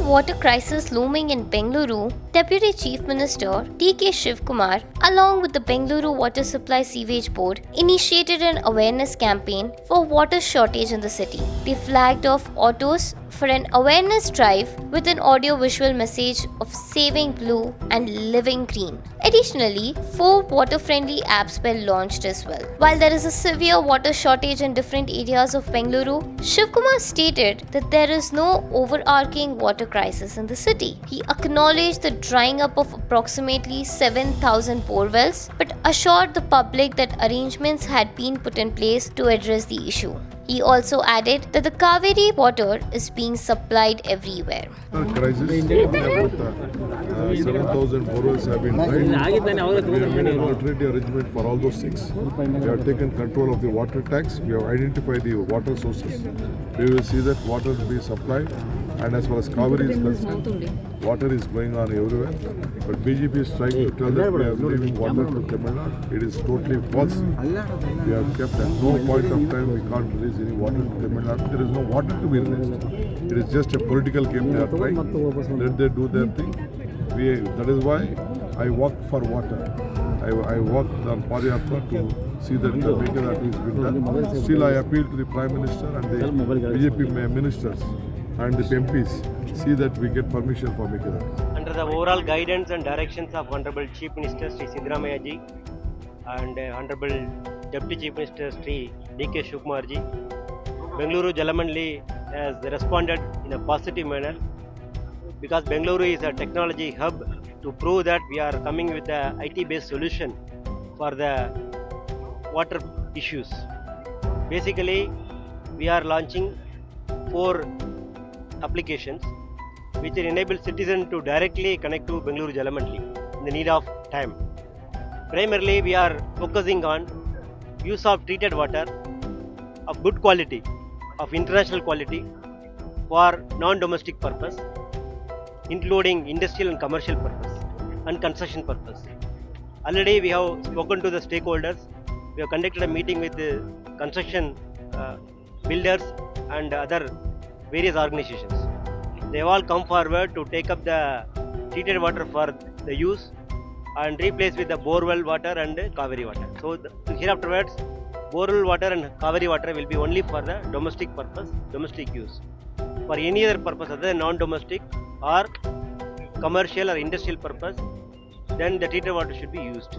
water crisis looming in Bengaluru, Deputy Chief Minister DK Shivakumar, along with the Bengaluru Water Supply Sewage Board, initiated an awareness campaign for water shortage in the city. They flagged off autos for an awareness drive with an audio-visual message of saving blue and living green. Additionally, 4 water-friendly apps were launched as well. While there is a severe water shortage in different areas of Bengaluru, Shivakumar stated that there is no overarching water crisis in the city. He acknowledged the drying up of approximately 7,000 borewells, but assured the public that arrangements had been put in place to address the issue. He also added that the Cauvery water is being supplied everywhere. Crisis, 7,000 borewells have been tried. We have made an alternative arrangement for all those 6. We have taken control of the water tax. We have identified the water sources. We will see that water will be supplied. And as far as Cauvery is concerned, water is going on everywhere. But BJP is trying to tell that we are leaving water to Tamil Nadu. It is totally false. We have kept at no point of time we can't release any water to Tamil Nadu. There is no water to be released. It is just a political game they are trying. Let them do their thing. That is why I walk for water. I walk on Padayatra to see that the Meghalaya is being done. Still I appeal to the Prime Minister and the BJP ministers and the MPs, see that we get permission for Meghalaya. Under the overall guidance and directions of Honorable Chief Minister Sri Siddaramaiah ji and Honorable Deputy Chief Minister Sri DK Shivakumar ji, Bengaluru Jalamandaly has responded in a positive manner because Bengaluru is a technology hub to prove that we are coming with a IT-based solution for the water issues. Basically, we are launching 4 applications which will enable citizens to directly connect to Bengaluru Jalamandaly in the need of time. Primarily, we are focusing on use of treated water of good quality, of international quality for non-domestic purpose, including industrial and commercial purpose and construction purpose. Already we have spoken to the stakeholders. We have conducted a meeting with the construction builders and other various organizations. They have all come forward to take up the treated water for the use and replace with the borewell water and Cauvery water. So here afterwards, borewell water and Cauvery water will be only for the domestic purpose, domestic use. For any other purpose other than non-domestic or commercial or industrial purpose, then the treated water should be used.